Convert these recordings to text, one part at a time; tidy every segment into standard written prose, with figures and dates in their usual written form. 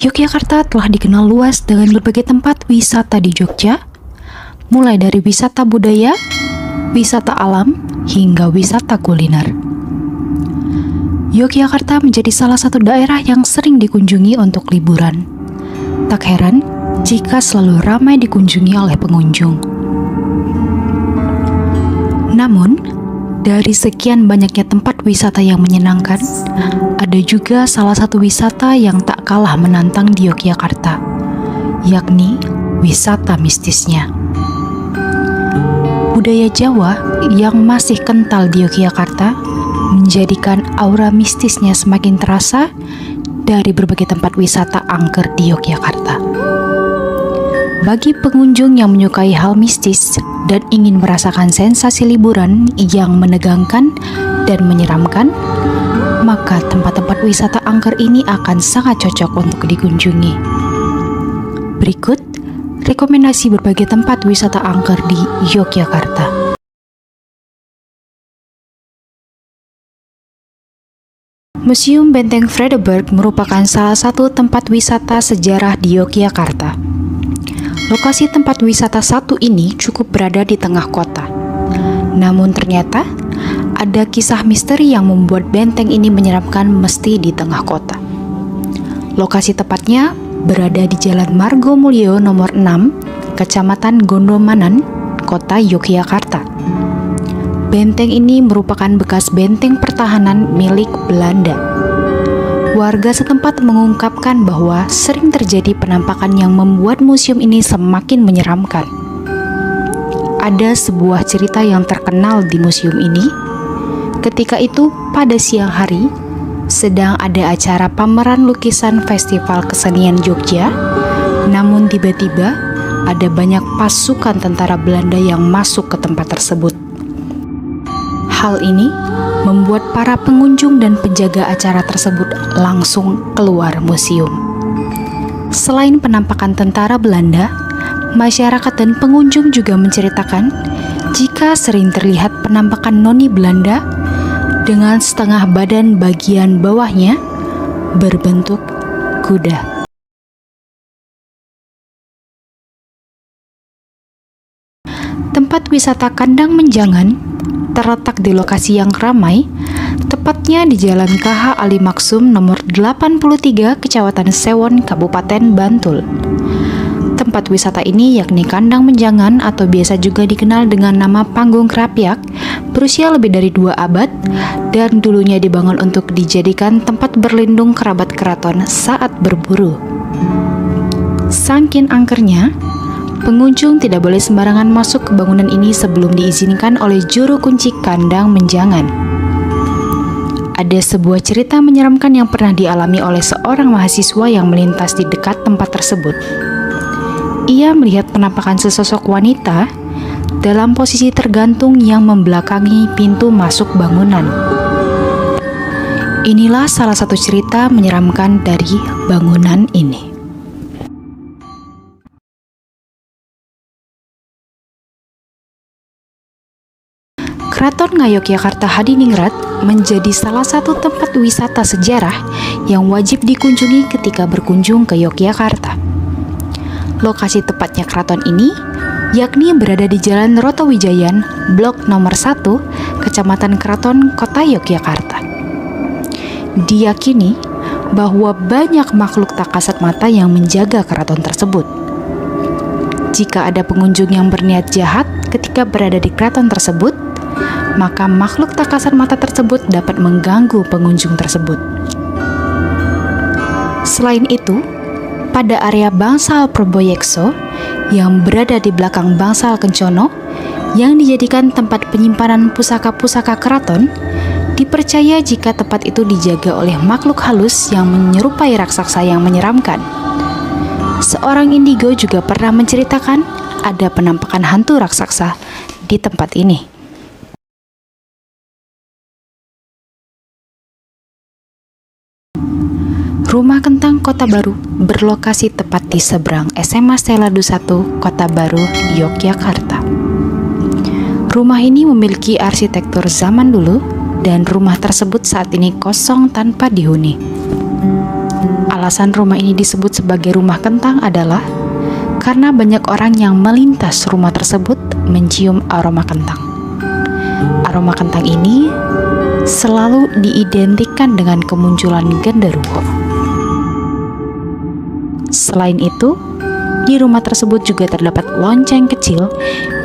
Yogyakarta telah dikenal luas dengan berbagai tempat wisata di Jogja, mulai dari wisata budaya, wisata alam, hingga wisata kuliner. Yogyakarta menjadi salah satu daerah yang sering dikunjungi untuk liburan. Tak heran jika selalu ramai dikunjungi oleh pengunjung. Namun, dari sekian banyaknya tempat wisata yang menyenangkan, ada juga salah satu wisata yang tak kalah menantang di Yogyakarta, yakni wisata mistisnya. Budaya Jawa yang masih kental di Yogyakarta menjadikan aura mistisnya semakin terasa dari berbagai tempat wisata angker di Yogyakarta. Bagi pengunjung yang menyukai hal mistis dan ingin merasakan sensasi liburan yang menegangkan dan menyeramkan, maka tempat-tempat wisata angker ini akan sangat cocok untuk dikunjungi. Berikut rekomendasi berbagai tempat wisata angker di Yogyakarta. Museum Benteng Vredenburg merupakan salah satu tempat wisata sejarah di Yogyakarta. Lokasi tempat wisata satu ini cukup berada di tengah kota. Namun ternyata ada kisah misteri yang membuat benteng ini menyeramkan mesti di tengah kota. Lokasi tepatnya berada di Jalan Margomulyo nomor 6, Kecamatan Gondomanan, Kota Yogyakarta. Benteng ini merupakan bekas benteng pertahanan milik Belanda. Warga setempat mengungkapkan bahwa sering terjadi penampakan yang membuat museum ini semakin menyeramkan. Ada sebuah cerita yang terkenal di museum ini. Ketika itu, pada siang hari, sedang ada acara pameran lukisan Festival Kesenian Jogja, namun tiba-tiba ada banyak pasukan tentara Belanda yang masuk ke tempat tersebut. Hal ini membuat para pengunjung dan penjaga acara tersebut langsung keluar museum. Selain penampakan tentara Belanda, masyarakat dan pengunjung juga menceritakan jika sering terlihat penampakan noni Belanda dengan setengah badan bagian bawahnya berbentuk kuda. Tempat wisata Kandang Menjangan terletak di lokasi yang ramai, tepatnya di Jalan KH Ali Maksum nomor 83, Kecamatan Sewon, Kabupaten Bantul. Tempat wisata ini yakni Kandang Menjangan atau biasa juga dikenal dengan nama Panggung Krapyak, berusia lebih dari 2 abad dan dulunya dibangun untuk dijadikan tempat berlindung kerabat keraton saat berburu. Saking angkernya, pengunjung tidak boleh sembarangan masuk ke bangunan ini sebelum diizinkan oleh juru kunci Kandang Menjangan. Ada sebuah cerita menyeramkan yang pernah dialami oleh seorang mahasiswa yang melintas di dekat tempat tersebut. Ia melihat penampakan sesosok wanita dalam posisi tergantung yang membelakangi pintu masuk bangunan. Inilah salah satu cerita menyeramkan dari bangunan ini. Keraton Ngayogyakarta Hadiningrat menjadi salah satu tempat wisata sejarah yang wajib dikunjungi ketika berkunjung ke Yogyakarta. Lokasi tepatnya keraton ini yakni berada di Jalan Rotowijayan, Blok nomor 1, Kecamatan Keraton, Kota Yogyakarta. Diyakini bahwa banyak makhluk tak kasat mata yang menjaga keraton tersebut. Jika ada pengunjung yang berniat jahat ketika berada di keraton tersebut, maka makhluk tak kasat mata tersebut dapat mengganggu pengunjung tersebut. Selain itu, pada area Bangsal Proboyekso yang berada di belakang Bangsal Kencono yang dijadikan tempat penyimpanan pusaka-pusaka keraton, dipercaya jika tempat itu dijaga oleh makhluk halus yang menyerupai raksasa yang menyeramkan. Seorang indigo juga pernah menceritakan ada penampakan hantu raksasa di tempat ini. Rumah Kentang Kota Baru berlokasi tepat di seberang SMA Stella Du 1, Kota Baru, Yogyakarta. Rumah ini memiliki arsitektur zaman dulu dan rumah tersebut saat ini kosong tanpa dihuni. Alasan rumah ini disebut sebagai rumah kentang adalah karena banyak orang yang melintas rumah tersebut mencium aroma kentang. Aroma kentang ini selalu diidentikan dengan kemunculan genderuwo. Selain itu, di rumah tersebut juga terdapat lonceng kecil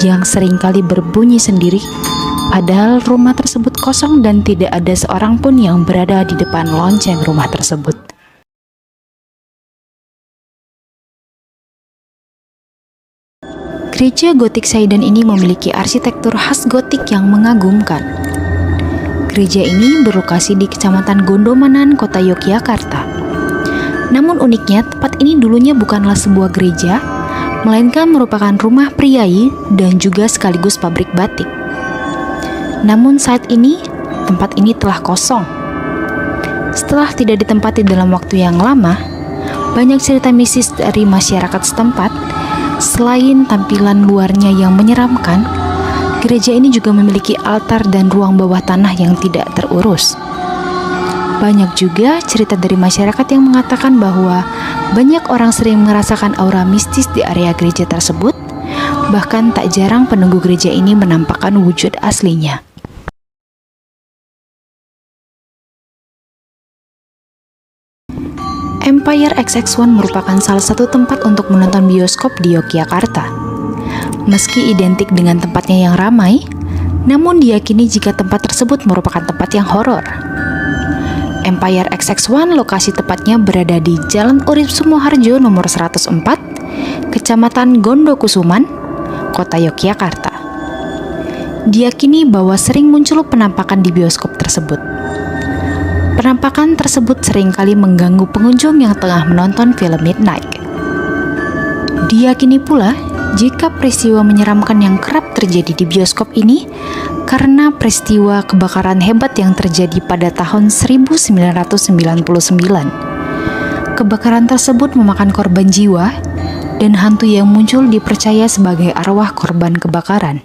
yang seringkali berbunyi sendiri, padahal rumah tersebut kosong dan tidak ada seorang pun yang berada di depan lonceng rumah tersebut. Gereja Gotik Saidan ini memiliki arsitektur khas gotik yang mengagumkan. Gereja ini berlokasi di Kecamatan Gondomanan, Kota Yogyakarta. Namun uniknya, tempat ini dulunya bukanlah sebuah gereja, melainkan merupakan rumah priai dan juga sekaligus pabrik batik. Namun saat ini, tempat ini telah kosong. Setelah tidak ditempati dalam waktu yang lama, banyak cerita mistis dari masyarakat setempat. Selain tampilan luarnya yang menyeramkan, gereja ini juga memiliki altar dan ruang bawah tanah yang tidak terurus. Banyak juga cerita dari masyarakat yang mengatakan bahwa banyak orang sering merasakan aura mistis di area gereja tersebut. Bahkan tak jarang penunggu gereja ini menampakkan wujud aslinya. Empire XX1 merupakan salah satu tempat untuk menonton bioskop di Yogyakarta. Meski identik dengan tempatnya yang ramai, namun diyakini jika tempat tersebut merupakan tempat yang horor. Empire XX1 lokasi tepatnya berada di Jalan Urip Sumoharjo nomor 104, Kecamatan Gondokusuman, Kota Yogyakarta. Diyakini bahwa sering muncul penampakan di bioskop tersebut. Penampakan tersebut seringkali mengganggu pengunjung yang tengah menonton film Midnight. Diyakini pula jika peristiwa menyeramkan yang kerap terjadi di bioskop ini karena peristiwa kebakaran hebat yang terjadi pada tahun 1999. Kebakaran tersebut memakan korban jiwa dan hantu yang muncul dipercaya sebagai arwah korban kebakaran.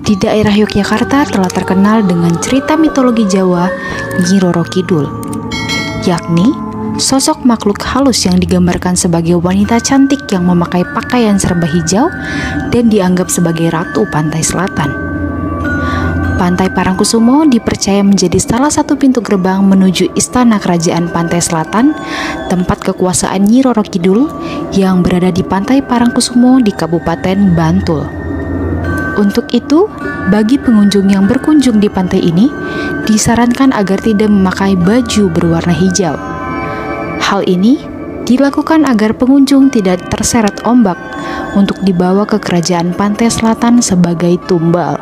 Di daerah Yogyakarta telah terkenal dengan cerita mitologi Jawa Nyi Roro Kidul, yakni sosok makhluk halus yang digambarkan sebagai wanita cantik yang memakai pakaian serba hijau dan dianggap sebagai ratu pantai selatan. Pantai Parangkusumo dipercaya menjadi salah satu pintu gerbang menuju istana kerajaan Pantai Selatan, tempat kekuasaan Nyi Roro Kidul yang berada di Pantai Parangkusumo di Kabupaten Bantul. Untuk itu, bagi pengunjung yang berkunjung di pantai ini, disarankan agar tidak memakai baju berwarna hijau. Hal ini dilakukan agar pengunjung tidak terseret ombak untuk dibawa ke kerajaan Pantai Selatan sebagai tumbal.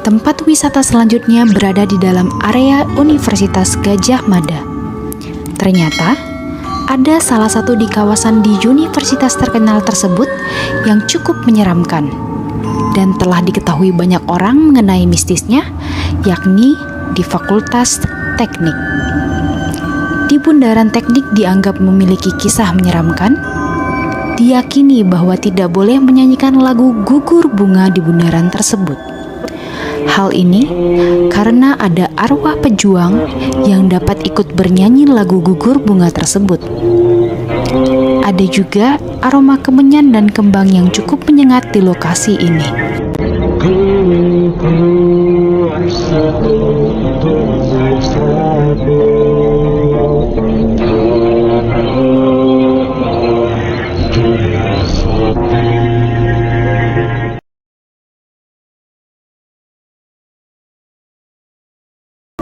Tempat wisata selanjutnya berada di dalam area Universitas Gadjah Mada. Ternyata, ada salah satu di kawasan di universitas terkenal tersebut yang cukup menyeramkan dan telah diketahui banyak orang mengenai mistisnya, yakni di Fakultas Teknik. Di Bundaran Teknik dianggap memiliki kisah menyeramkan. Diyakini bahwa tidak boleh menyanyikan lagu Gugur Bunga di bundaran tersebut. Hal ini karena ada arwah pejuang yang dapat ikut bernyanyi lagu Gugur Bunga tersebut. Ada juga aroma kemenyan dan kembang yang cukup menyengat di lokasi ini.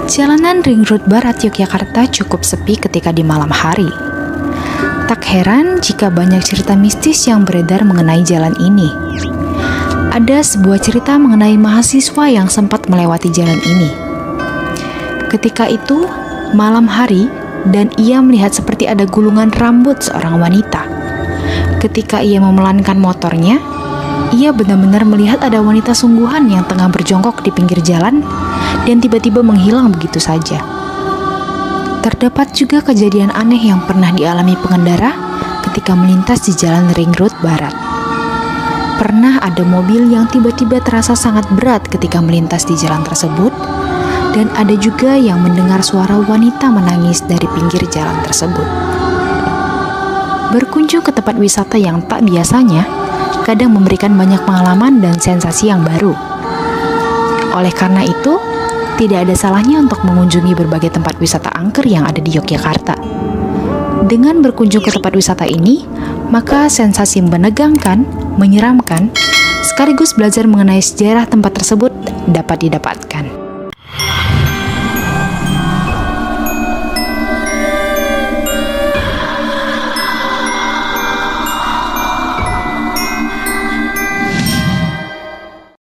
Jalanan Ring Road Barat Yogyakarta cukup sepi ketika di malam hari. Tak heran jika banyak cerita mistis yang beredar mengenai jalan ini. Ada sebuah cerita mengenai mahasiswa yang sempat melewati jalan ini. Ketika itu, malam hari, dan ia melihat seperti ada gulungan rambut seorang wanita. Ketika ia memelankan motornya, ia benar-benar melihat ada wanita sungguhan yang tengah berjongkok di pinggir jalan dan tiba-tiba menghilang begitu saja. Terdapat juga kejadian aneh yang pernah dialami pengendara ketika melintas di Jalan Ring Road Barat. Pernah ada mobil yang tiba-tiba terasa sangat berat ketika melintas di jalan tersebut, dan ada juga yang mendengar suara wanita menangis dari pinggir jalan tersebut. Berkunjung ke tempat wisata yang tak biasanya, kadang memberikan banyak pengalaman dan sensasi yang baru. Oleh karena itu, tidak ada salahnya untuk mengunjungi berbagai tempat wisata angker yang ada di Yogyakarta. Dengan berkunjung ke tempat wisata ini, maka sensasi menegangkan, menyeramkan, sekaligus belajar mengenai sejarah tempat tersebut dapat didapatkan.